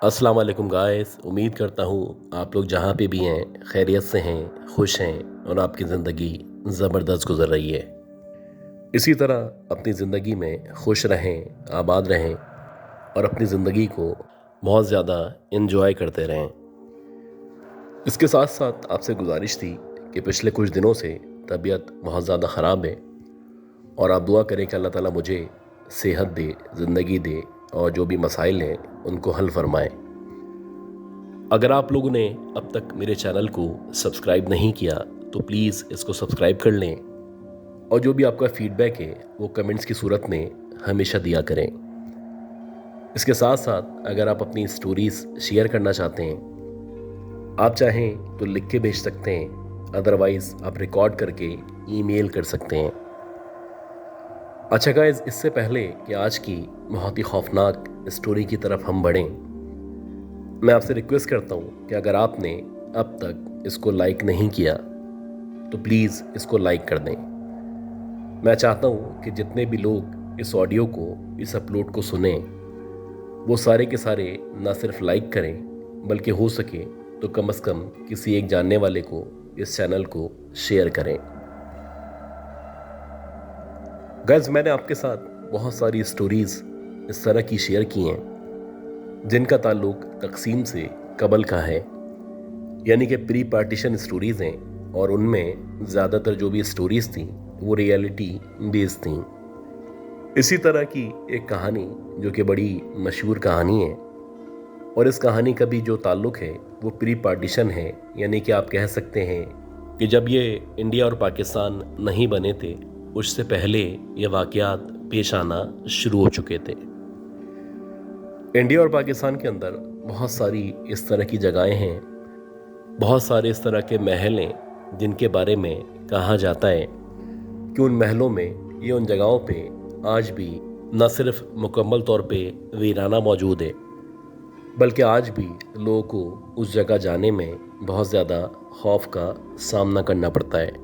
अस्सलाम वालेकुम गाइस। उम्मीद करता हूँ आप लोग जहाँ पे भी हैं खैरियत से हैं, खुश हैं और आपकी ज़िंदगी ज़बरदस्त गुजर रही है। इसी तरह अपनी ज़िंदगी में खुश रहें, आबाद रहें और अपनी ज़िंदगी को बहुत ज़्यादा इन्जॉय करते रहें। इसके साथ साथ आपसे गुजारिश थी कि पिछले कुछ दिनों से तबीयत बहुत ज़्यादा ख़राब है और आप दुआ करें कि अल्लाह ताला मुझे सेहत दे, ज़िंदगी दे और जो भी मसाइल हैं उनको हल फरमाए। अगर आप लोगों ने अब तक मेरे चैनल को सब्सक्राइब नहीं किया तो प्लीज़ इसको सब्सक्राइब कर लें और जो भी आपका फीडबैक है वो कमेंट्स की सूरत में हमेशा दिया करें। इसके साथ साथ अगर आप अपनी स्टोरीज़ शेयर करना चाहते हैं, आप चाहें तो लिख के भेज सकते हैं, अदरवाइज़ आप रिकॉर्ड करके ईमेल कर सकते हैं। अच्छा गाइस, इससे पहले कि आज की बहुत ही खौफनाक स्टोरी की तरफ हम बढ़ें, मैं आपसे रिक्वेस्ट करता हूँ कि अगर आपने अब तक इसको लाइक नहीं किया तो प्लीज़ इसको लाइक कर दें। मैं चाहता हूँ कि जितने भी लोग इस ऑडियो को, इस अपलोड को सुने, वो सारे के सारे ना सिर्फ लाइक करें बल्कि हो सके तो कम से कम किसी एक जानने वाले को इस चैनल को शेयर करें। गाइस, मैंने आपके साथ बहुत सारी स्टोरीज़ इस तरह की शेयर की हैं जिनका ताल्लुक तकसीम से कबल का है, यानी कि प्री पार्टीशन स्टोरीज़ हैं और उनमें ज़्यादातर जो भी स्टोरीज़ थी वो रियलिटी बेस्ड थी। इसी तरह की एक कहानी जो कि बड़ी मशहूर कहानी है और इस कहानी का भी जो ताल्लुक है वो प्री पार्टीशन है, यानी कि आप कह सकते हैं कि जब ये इंडिया और पाकिस्तान नहीं बने थे उससे पहले ये वाक़यात पेश आना शुरू हो चुके थे। इंडिया और पाकिस्तान के अंदर बहुत सारी इस तरह की जगहें हैं, बहुत सारे इस तरह के महल हैं जिनके बारे में कहा जाता है कि उन महलों में ये उन जगहों पे आज भी न सिर्फ मुकम्मल तौर पे वीराना मौजूद है बल्कि आज भी लोगों को उस जगह जाने में बहुत ज़्यादा खौफ का सामना करना पड़ता है।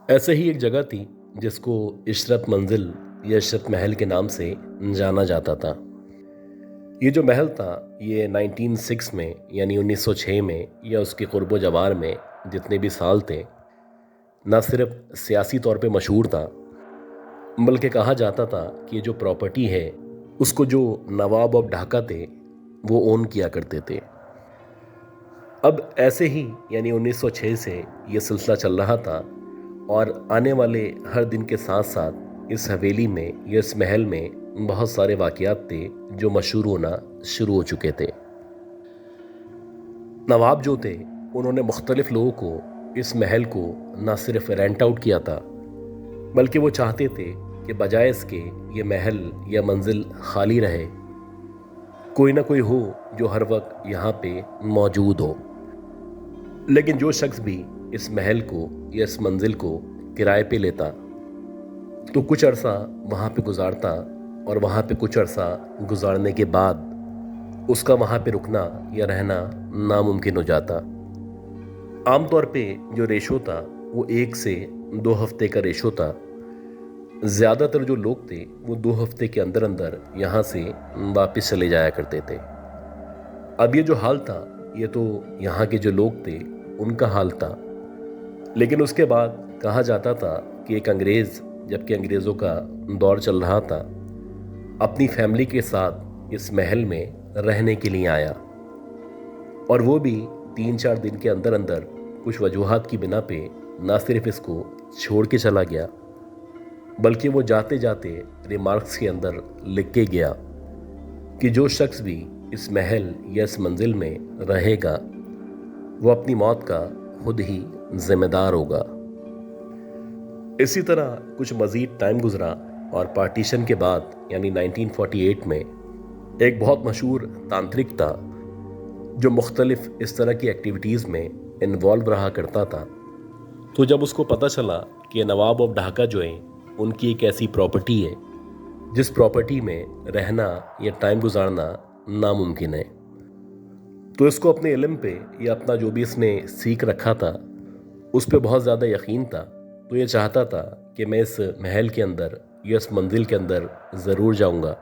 ऐसे ही एक जगह थी जिसको इशरत मंजिल या इशरत महल के नाम से जाना जाता था। ये जो महल था ये 1906 में यानी 1906 में या उसके क़ुर्ब जवार में जितने भी साल थे, न सिर्फ सियासी तौर पे मशहूर था बल्कि कहा जाता था कि ये जो प्रॉपर्टी है उसको जो नवाब ऑफ ढाका थे वो ओन किया करते थे। अब ऐसे ही यानी 1906 से ये सिलसिला चल रहा था और आने वाले हर दिन के साथ साथ इस हवेली में या इस महल में बहुत सारे वाक़यात थे जो मशहूर होना शुरू हो चुके थे। नवाब जो थे उन्होंने मुख्तलिफ लोगों को इस महल को ना सिर्फ रेंट आउट किया था बल्कि वो चाहते थे कि बजाय इसके ये महल या मंजिल खाली रहे, कोई ना कोई हो जो हर वक्त यहाँ पे मौजूद हो। लेकिन जो शख्स भी इस महल को या इस मंजिल को किराए पे लेता तो कुछ अरसा वहाँ पे गुजारता और वहाँ पे कुछ अरसा गुजारने के बाद उसका वहाँ पे रुकना या रहना नामुमकिन हो जाता। आमतौर पे जो रेशो था वो 1 से 2 हफ्ते का रेशो था। ज़्यादातर जो लोग थे वो 2 हफ्ते के अंदर अंदर यहाँ से वापस चले जाया करते थे। अब ये जो हाल था ये तो यहाँ के जो लोग थे उनका हाल था, लेकिन उसके बाद कहा जाता था कि एक अंग्रेज़, जबकि अंग्रेज़ों का दौर चल रहा था, अपनी फैमिली के साथ इस महल में रहने के लिए आया और वो भी 3-4 दिन के अंदर अंदर कुछ वजूहात की बिना पे ना सिर्फ इसको छोड़ के चला गया बल्कि वो जाते जाते रिमार्क्स के अंदर लिख के गया कि जो शख्स भी इस महल या इस मंजिल में रहेगा वो अपनी मौत का खुद ही जिम्मेदार होगा। इसी तरह कुछ मज़ीद टाइम गुजरा और पार्टीशन के बाद यानी 1948 में एक बहुत मशहूर तांत्रिक था जो मुख्तलिफ इस तरह की एक्टिविटीज़ में इन्वॉल्व रहा करता था। तो जब उसको पता चला कि नवाब ऑफ ढाका जो है उनकी एक ऐसी प्रॉपर्टी है जिस प्रॉपर्टी में रहना या टाइम गुजारना नामुमकिन है, तो इसको अपने इल्म पे या अपना जो भी इसने सीख रखा था उस पर बहुत ज़्यादा यकीन था। तो ये चाहता था कि मैं इस महल के अंदर या इस मंजिल के अंदर ज़रूर जाऊंगा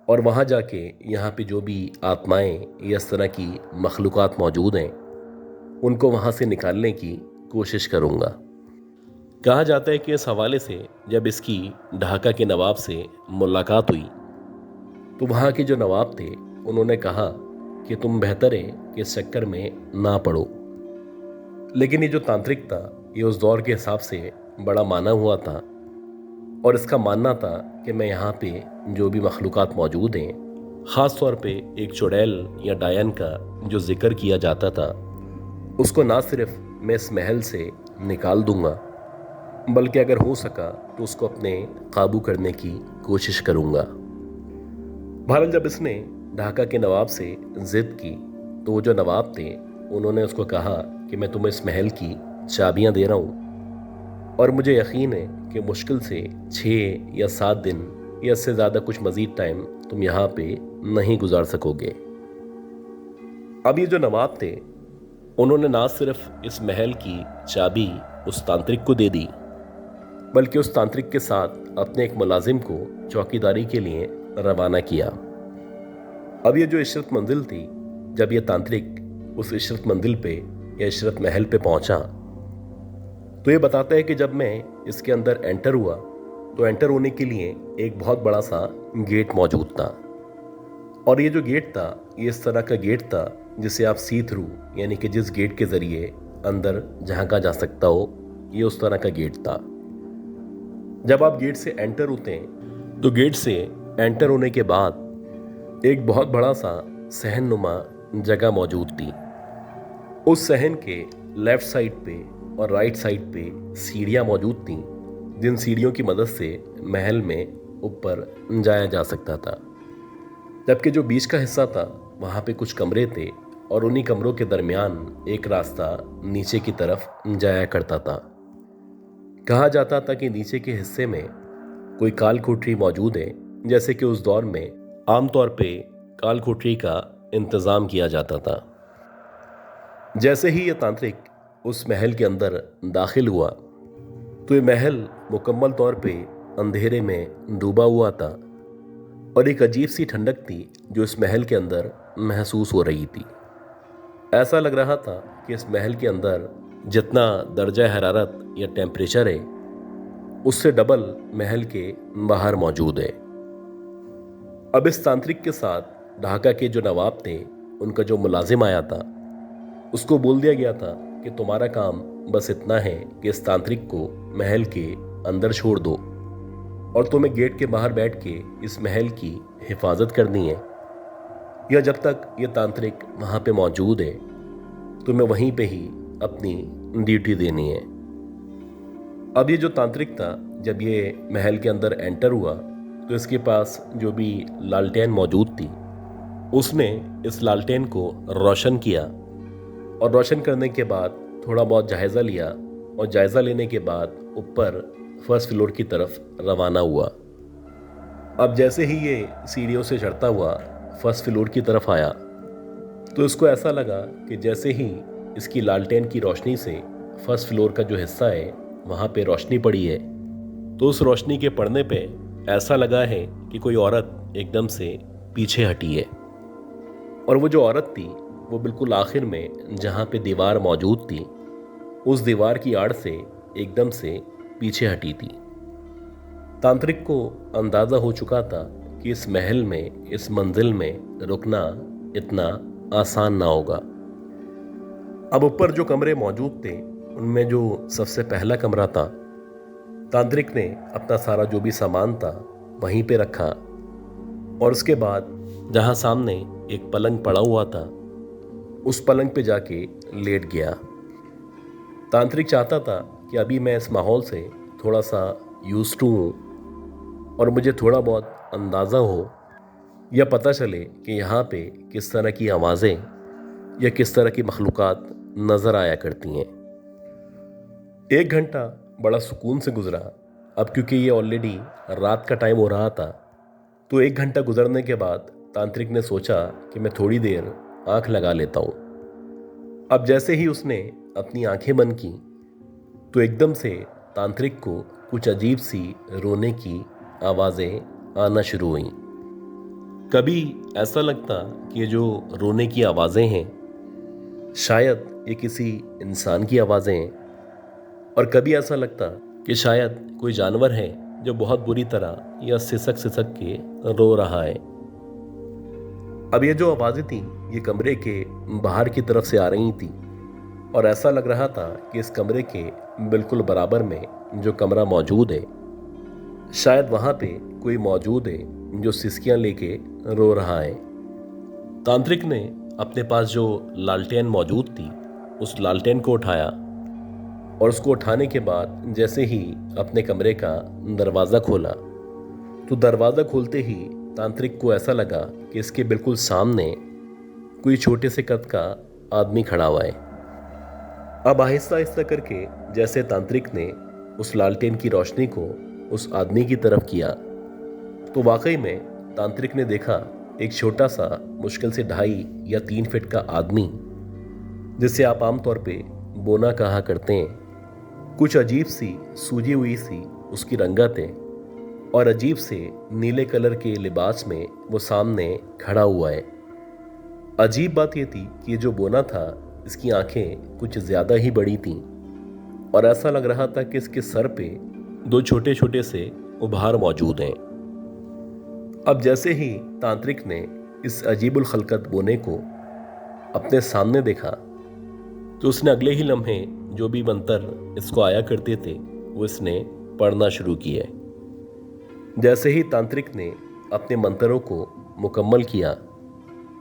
और वहाँ जाके यहाँ पे जो भी आत्माएं या इस तरह की मखलूक़ात मौजूद हैं उनको वहाँ से निकालने की कोशिश करूँगा। कहा जाता है कि इस हवाले से जब इसकी ढाका के नवाब से मुलाकात हुई तो वहाँ के जो नवाब थे उन्होंने कहा कि तुम बेहतर है कि इस चक्कर में ना पड़ो। लेकिन ये जो तांत्रिक था ये उस दौर के हिसाब से बड़ा माना हुआ था और इसका मानना था कि मैं यहाँ पे जो भी मखलूक़ात मौजूद हैं, ख़ास तौर पे एक चुड़ैल या डायन का जो जिक्र किया जाता था, उसको ना सिर्फ मैं इस महल से निकाल दूंगा बल्कि अगर हो सका तो उसको अपने काबू करने की कोशिश करूंगा। बहरहाल जब इसने ढाका के नवाब से ज़िद की तो वो जो नवाब थे उन्होंने उसको कहा कि मैं तुम्हें इस महल की चाबियां दे रहा हूँ और मुझे यकीन है कि मुश्किल से 6 या 7 दिन या इससे ज़्यादा कुछ मज़ीद टाइम तुम यहाँ पे नहीं गुजार सकोगे। अब ये जो नवाब थे उन्होंने ना सिर्फ इस महल की चाबी उस तांत्रिक को दे दी बल्कि उस तांत्रिक के साथ अपने एक मुलाजिम को चौकीदारी के लिए रवाना किया। अब ये जो इशरत मंजिल थी, जब ये तांत्रिक उस इशरत मंजिल पे या इशरत महल पे पहुंचा तो ये बताता है कि जब मैं इसके अंदर एंटर हुआ तो एंटर होने के लिए एक बहुत बड़ा सा गेट मौजूद था और ये जो गेट था ये इस तरह का गेट था जिसे आप सी थ्रू यानी कि जिस गेट के ज़रिए अंदर झांका जा सकता हो, ये उस तरह का गेट था। जब आप गेट से एंटर होते हैं तो गेट से एंटर होने के बाद एक बहुत बड़ा सा सहनुमा जगह मौजूद थी। उस सहन के लेफ्ट साइड पे और राइट साइड पे सीढ़ियाँ मौजूद थीं जिन सीढ़ियों की मदद से महल में ऊपर जाया जा सकता था, जबकि जो बीच का हिस्सा था वहाँ पे कुछ कमरे थे और उन्हीं कमरों के दरमियान एक रास्ता नीचे की तरफ जाया करता था। कहा जाता था कि नीचे के हिस्से में कोई काल कोठरी मौजूद है, जैसे कि उस दौर में आमतौर पे काल कोठरी का इंतज़ाम किया जाता था। जैसे ही ये तांत्रिक उस महल के अंदर दाखिल हुआ तो ये महल मुकम्मल तौर पे अंधेरे में डूबा हुआ था और एक अजीब सी ठंडक थी जो इस महल के अंदर महसूस हो रही थी। ऐसा लग रहा था कि इस महल के अंदर जितना दर्जा हरारत या टेम्परेचर है उससे डबल महल के बाहर मौजूद है। अब इस तांत्रिक के साथ ढाका के जो नवाब थे उनका जो मुलाजिम आया था उसको बोल दिया गया था कि तुम्हारा काम बस इतना है कि इस तांत्रिक को महल के अंदर छोड़ दो और तुम्हें गेट के बाहर बैठ के इस महल की हिफाजत करनी है, या जब तक ये तांत्रिक वहाँ पे मौजूद है तुम्हें वहीं पे ही अपनी ड्यूटी देनी है। अब ये जो तांत्रिक था जब ये महल के अंदर एंटर हुआ तो इसके पास जो भी लालटेन मौजूद थी उसने इस लालटेन को रोशन किया और रोशन करने के बाद थोड़ा बहुत जायज़ा लिया और जायज़ा लेने के बाद ऊपर फर्स्ट फ्लोर की तरफ रवाना हुआ। अब जैसे ही ये सीढ़ियों से चढ़ता हुआ फर्स्ट फ्लोर की तरफ आया तो इसको ऐसा लगा कि जैसे ही इसकी लालटेन की रोशनी से फर्स्ट फ्लोर का जो हिस्सा है वहाँ पे रोशनी पड़ी है तो उस रोशनी के पड़ने पे ऐसा लगा है कि कोई औरत एकदम से पीछे हटी है और वो जो औरत थी वो बिल्कुल आखिर में जहाँ पे दीवार मौजूद थी उस दीवार की आड़ से एकदम से पीछे हटी थी। तांत्रिक को अंदाज़ा हो चुका था कि इस महल में इस मंजिल में रुकना इतना आसान ना होगा। अब ऊपर जो कमरे मौजूद थे उनमें जो सबसे पहला कमरा था, तांत्रिक ने अपना सारा जो भी सामान था वहीं पे रखा और उसके बाद जहाँ सामने एक पलंग पड़ा हुआ था उस पलंग पे जाके लेट गया। तांत्रिक चाहता था कि अभी मैं इस माहौल से थोड़ा सा यूज्ड टू हूँ और मुझे थोड़ा बहुत अंदाज़ा हो या पता चले कि यहाँ पे किस तरह की आवाज़ें या किस तरह की मखलूक़ात नज़र आया करती हैं। 1 घंटा बड़ा सुकून से गुजरा। अब क्योंकि ये ऑलरेडी रात का टाइम हो रहा था तो 1 घंटा गुजरने के बाद तांत्रिक ने सोचा कि मैं थोड़ी देर आंख लगा लेता हूँ। अब जैसे ही उसने अपनी आंखें बंद की तो एकदम से तांत्रिक को कुछ अजीब सी रोने की आवाज़ें आना शुरू हुईं। कभी ऐसा लगता कि ये जो रोने की आवाज़ें हैं शायद ये किसी इंसान की आवाज़ें हैं, और कभी ऐसा लगता कि शायद कोई जानवर है जो बहुत बुरी तरह या सिसक सिसक के रो रहा है। अब ये जो आवाज़ें थी ये कमरे के बाहर की तरफ से आ रही थी, और ऐसा लग रहा था कि इस कमरे के बिल्कुल बराबर में जो कमरा मौजूद है शायद वहाँ पे कोई मौजूद है जो सिसकियाँ लेके रो रहा है। तांत्रिक ने अपने पास जो लालटेन मौजूद थी उस लालटेन को उठाया, और उसको उठाने के बाद जैसे ही अपने कमरे का दरवाज़ा खोला तो दरवाज़ा खोलते ही तांत्रिक को ऐसा लगा कि इसके बिल्कुल सामने कोई छोटे से कद का आदमी खड़ा हुआ है। अब आहिस्ता आहिस्ता करके जैसे तांत्रिक ने उस लालटेन की रोशनी को उस आदमी की तरफ किया तो वाकई में तांत्रिक ने देखा एक छोटा सा मुश्किल से 2.5 या 3 फीट का आदमी, जिसे आप आमतौर पे बोना कहा करते हैं। कुछ अजीब सी सूजी हुई सी उसकी रंगत है और अजीब से नीले कलर के लिबास में वो सामने खड़ा हुआ है। अजीब बात ये थी कि ये जो बोना था इसकी आंखें कुछ ज़्यादा ही बड़ी थीं, और ऐसा लग रहा था कि इसके सर पे 2 छोटे छोटे से उभार मौजूद हैं। अब जैसे ही तांत्रिक ने इस अजीबुल खलकत बोने को अपने सामने देखा तो उसने अगले ही लम्हे जो भी मंत्र इसको आया करते थे वो इसने पढ़ना शुरू किए। जैसे ही तांत्रिक ने अपने मंत्रों को मुकम्मल किया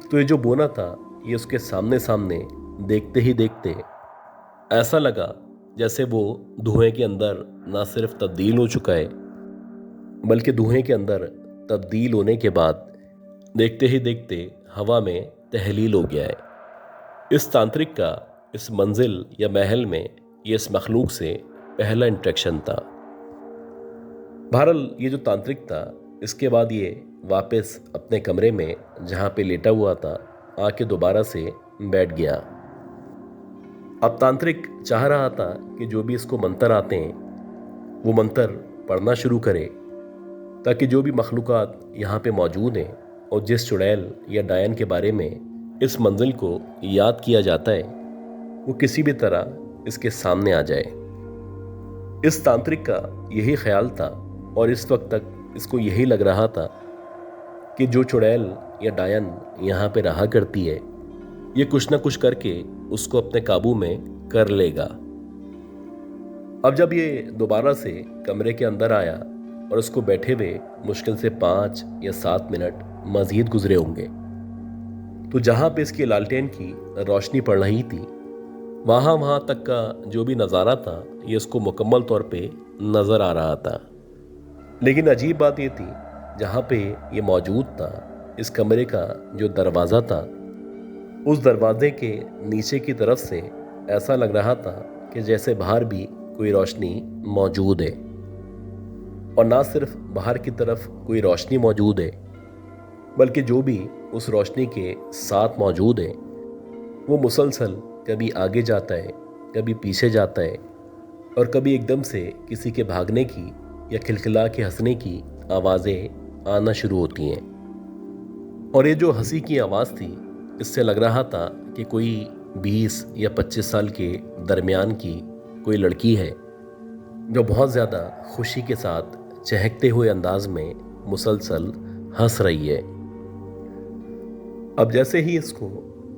तो ये जो बोना था ये उसके सामने सामने देखते ही देखते ऐसा लगा जैसे वो धुएं के अंदर ना सिर्फ तब्दील हो चुका है बल्कि धुएं के अंदर तब्दील होने के बाद देखते ही देखते हवा में तहलील हो गया है। इस तांत्रिक का इस मंजिल या महल में ये इस मखलूक से पहला इंटरेक्शन था। बहरहाल ये जो तांत्रिक था इसके बाद ये वापस अपने कमरे में जहाँ पे लेटा हुआ था आके दोबारा से बैठ गया। अब तांत्रिक चाह रहा था कि जो भी इसको मंत्र आते हैं वो मंत्र पढ़ना शुरू करे, ताकि जो भी मखलूक़ात यहाँ पे मौजूद हैं और जिस चुड़ैल या डायन के बारे में इस मंजिल को याद किया जाता है वो किसी भी तरह इसके सामने आ जाए। इस तांत्रिक का यही ख्याल था और इस वक्त तक इसको यही लग रहा था कि जो चुड़ैल या डायन यहाँ पे रहा करती है ये कुछ ना कुछ करके उसको अपने काबू में कर लेगा। अब जब ये दोबारा से कमरे के अंदर आया और उसको बैठे हुए मुश्किल से 5 या 7 मिनट मजीद गुजरे होंगे तो जहाँ पे इसकी लालटेन की रोशनी पड़ रही थी वहाँ तक का जो भी नज़ारा था ये इसको मुकम्मल तौर पे नज़र आ रहा था। लेकिन अजीब बात ये थी जहाँ पे ये मौजूद था इस कमरे का जो दरवाज़ा था उस दरवाजे के नीचे की तरफ से ऐसा लग रहा था कि जैसे बाहर भी कोई रोशनी मौजूद है, और ना सिर्फ बाहर की तरफ कोई रोशनी मौजूद है बल्कि जो भी उस रोशनी के साथ मौजूद है वो मुसलसल कभी आगे जाता है कभी पीछे जाता है और कभी एकदम से किसी के भागने की या खिलखिला के हंसने की आवाज़ें आना शुरू होती हैं। और ये जो हंसी की आवाज़ थी इससे लग रहा था कि कोई 20 या 25 साल के दरमियान की कोई लड़की है जो बहुत ज़्यादा खुशी के साथ चहकते हुए अंदाज में मुसलसल हंस रही है। अब जैसे ही इसको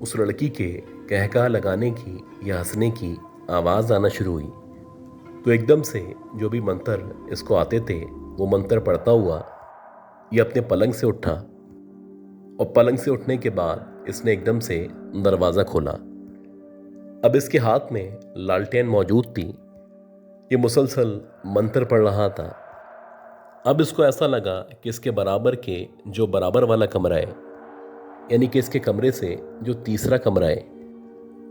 उस लड़की के कहका लगाने की या हंसने की आवाज़ आना शुरू हुई तो एकदम से जो भी मंत्र इसको आते थे वो मंत्र पढ़ता हुआ ये अपने पलंग से उठा, और पलंग से उठने के बाद इसने एकदम से दरवाज़ा खोला। अब इसके हाथ में लालटेन मौजूद थी, ये मुसलसल मंत्र पढ़ रहा था। अब इसको ऐसा लगा कि इसके बराबर के जो बराबर वाला कमरा है यानी कि इसके कमरे से जो तीसरा कमरा है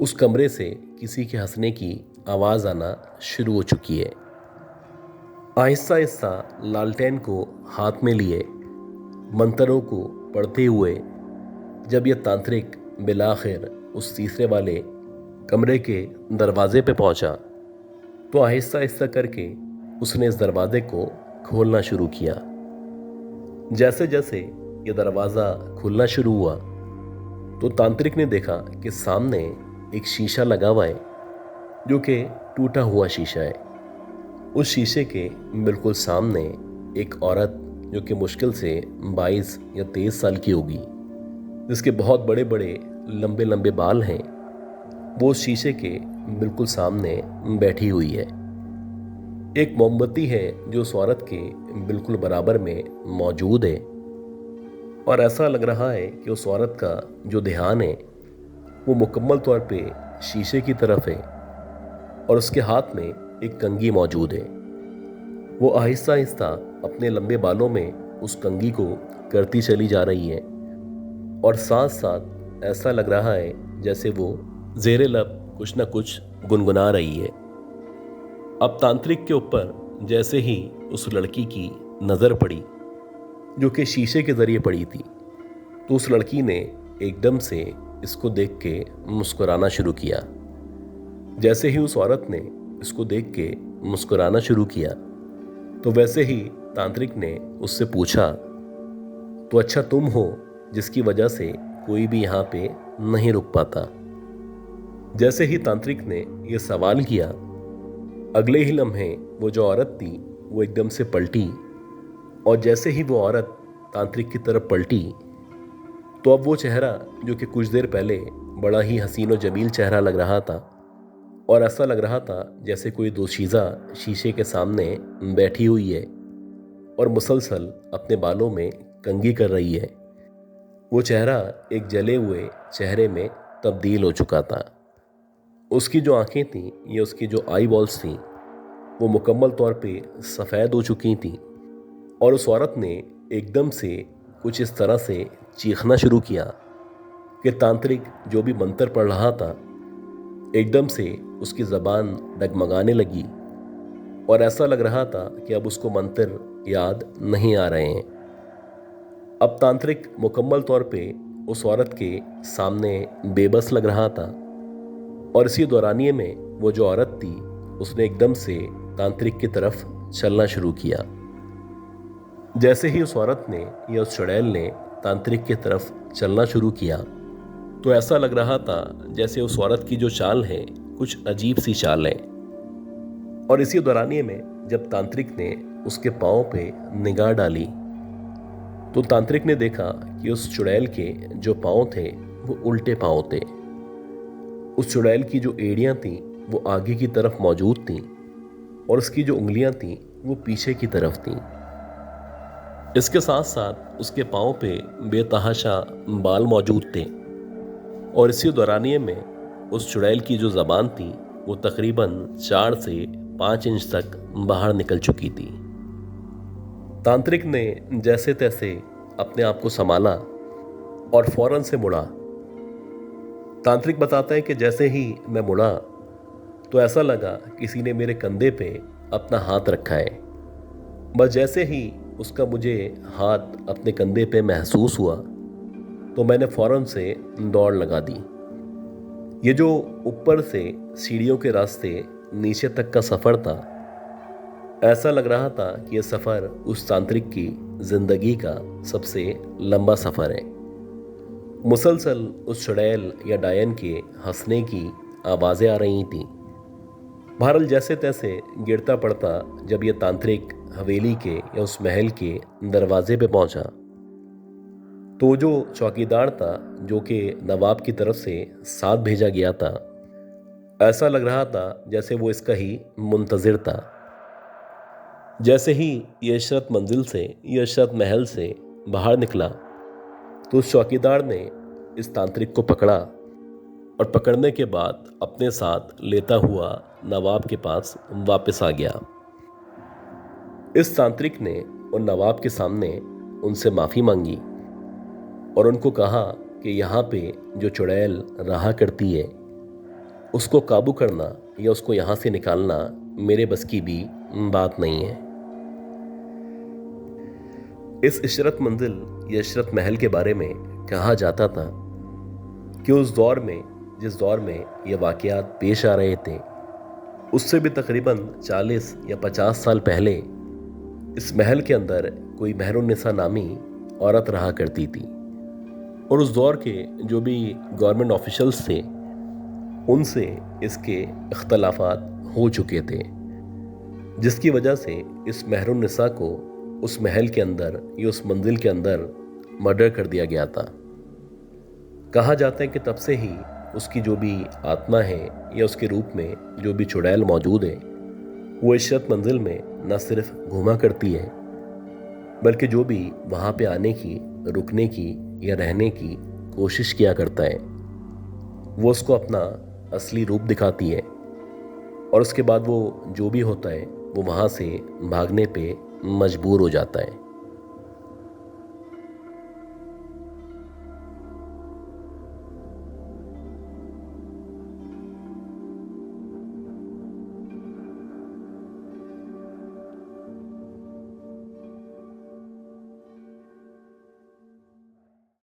उस कमरे से किसी के हंसने की आवाज़ आना शुरू हो चुकी है। आहिस्ता आहिस्ता लालटेन को हाथ में लिए मंत्रों को पढ़ते हुए जब यह तांत्रिक बिलाखिर उस तीसरे वाले कमरे के दरवाजे पे पहुंचा तो आहिस्ता आहिस्ता करके उसने इस दरवाजे को खोलना शुरू किया। जैसे जैसे यह दरवाज़ा खुलना शुरू हुआ तो तांत्रिक ने देखा कि सामने एक शीशा लगा हुआ है, जो कि टूटा हुआ शीशा है। उस शीशे के बिल्कुल सामने एक औरत, जो कि मुश्किल से 22 या 23 साल की होगी, जिसके बहुत बड़े बड़े लंबे लंबे बाल हैं, वो उस शीशे के बिल्कुल सामने बैठी हुई है। एक मोमबत्ती है जो उस औरत के बिल्कुल बराबर में मौजूद है, और ऐसा लग रहा है कि उस औरत का जो ध्यान है वो मुकम्मल तौर पे शीशे की तरफ है, और उसके हाथ में एक कंघी मौजूद है। वो आहिस्ता आहिस्ता अपने लंबे बालों में उस कंघी को करती चली जा रही है, और साथ साथ ऐसा लग रहा है जैसे वो ज़ेरे लब कुछ न कुछ गुनगुना रही है। अब तांत्रिक के ऊपर जैसे ही उस लड़की की नज़र पड़ी, जो कि शीशे के ज़रिए पड़ी थी, तो उस लड़की ने एकदम से इसको देख के मुस्कुराना शुरू किया। जैसे ही उस औरत ने इसको देख के मुस्कुराना शुरू किया, तो वैसे ही तांत्रिक ने उससे पूछा, तो अच्छा तुम हो जिसकी वजह से कोई भी यहाँ पे नहीं रुक पाता। जैसे ही तांत्रिक ने यह सवाल किया, अगले ही लम्हे वो जो औरत थी वो एकदम से पलटी, और जैसे ही वो औरत तांत्रिक की तरफ पलटी, तो अब वो चेहरा, जो कि कुछ देर पहले बड़ा ही हसीन और जमील चेहरा लग रहा था, और ऐसा लग रहा था जैसे कोई दोशीज़ा शीशे के सामने बैठी हुई है और मुसलसल अपने बालों में कंघी कर रही है, वो चेहरा एक जले हुए चेहरे में तब्दील हो चुका था। उसकी जो आंखें थीं या उसकी जो आई बॉल्स थीं, वो मुकम्मल तौर पे सफ़ेद हो चुकी थीं, और उस औरत ने एकदम से कुछ इस तरह से चीखना शुरू किया कि तांत्रिक जो भी मंत्र पढ़ रहा था, एकदम से उसकी ज़बान डगमगाने लगी, और ऐसा लग रहा था कि अब उसको मंत्र याद नहीं आ रहे हैं। अब तांत्रिक मुकम्मल तौर पे उस औरत के सामने बेबस लग रहा था, और इसी दौरानिए में वो जो औरत थी उसने एकदम से तांत्रिक की तरफ चलना शुरू किया। जैसे ही उस औरत ने या उस चुड़ैल ने तांत्रिक की तरफ चलना शुरू किया, तो ऐसा लग रहा था जैसे उस औरत की जो चाल है कुछ अजीब सी चाल है। और इसी दौरानिए में जब तांत्रिक ने उसके पाँव पे निगाह डाली, तो तांत्रिक ने देखा कि उस चुड़ैल के जो पाँव थे वो उल्टे पाँव थे। उस चुड़ैल की जो एड़ियाँ थीं वो आगे की तरफ मौजूद थीं, और उसकी जो उंगलियाँ थीं वो पीछे की तरफ थीं। इसके साथ साथ उसके पाँव पे बेतहाशा बाल मौजूद थे, और इसी दौरानिए में उस चुड़ैल की जो ज़बान थी वो तकरीबन 4 से 5 इंच तक बाहर निकल चुकी थी। तांत्रिक ने जैसे तैसे अपने आप को संभाला और फौरन से मुड़ा। तांत्रिक बताता है कि जैसे ही मैं मुड़ा तो ऐसा लगा किसी ने मेरे कंधे पे अपना हाथ रखा है। बस जैसे ही उसका मुझे हाथ अपने कंधे पे महसूस हुआ, तो मैंने फौरन से दौड़ लगा दी। ये जो ऊपर से सीढ़ियों के रास्ते नीचे तक का सफ़र था, ऐसा लग रहा था कि यह सफ़र उस तांत्रिक की ज़िंदगी का सबसे लंबा सफ़र है। मुसलसल उस चुड़ैल या डायन के हंसने की आवाज़ें आ रही थीं। बहरहाल जैसे तैसे गिरता पड़ता जब यह तांत्रिक हवेली के या उस महल के दरवाजे पे पहुंचा, तो जो चौकीदार था, जो कि नवाब की तरफ से साथ भेजा गया था, ऐसा लग रहा था जैसे वो इसका ही मुंतज़िर था। जैसे ही ये इशरत मंजिल से, ये इशरत महल से बाहर निकला, तो उस चौकीदार ने इस तांत्रिक को पकड़ा, और पकड़ने के बाद अपने साथ लेता हुआ नवाब के पास वापस आ गया। इस तांत्रिक ने उन नवाब के सामने उनसे माफ़ी मांगी और उनको कहा कि यहाँ पे जो चुड़ैल रहा करती है, उसको काबू करना या उसको यहाँ से निकालना मेरे बस की भी बात नहीं है। इस इशरत मंजिल या इशरत महल के बारे में कहा जाता था कि उस दौर में, जिस दौर में ये वाक़यात पेश आ रहे थे, उससे भी तकरीबन 40 या 50 साल पहले इस महल के अंदर कोई महरुन्निसा नामी औरत रहा करती थी। और उस दौर के जो भी गवर्नमेंट ऑफिशल्स थे उनसे इसके इख्तलाफात हो चुके थे, जिसकी वजह से इस महरुन्निसा को उस महल के अंदर या उस मंजिल के अंदर मर्डर कर दिया गया था। कहा जाता है कि तब से ही उसकी जो भी आत्मा है या उसके रूप में जो भी चुड़ैल मौजूद है वो इशरत मंजिल में न सिर्फ घूमा करती है बल्कि जो भी वहाँ पे आने की, रुकने की या रहने की कोशिश किया करता है वो उसको अपना असली रूप दिखाती है और उसके बाद वो जो भी होता है वो वहाँ से भागने पे मजबूर हो जाता है।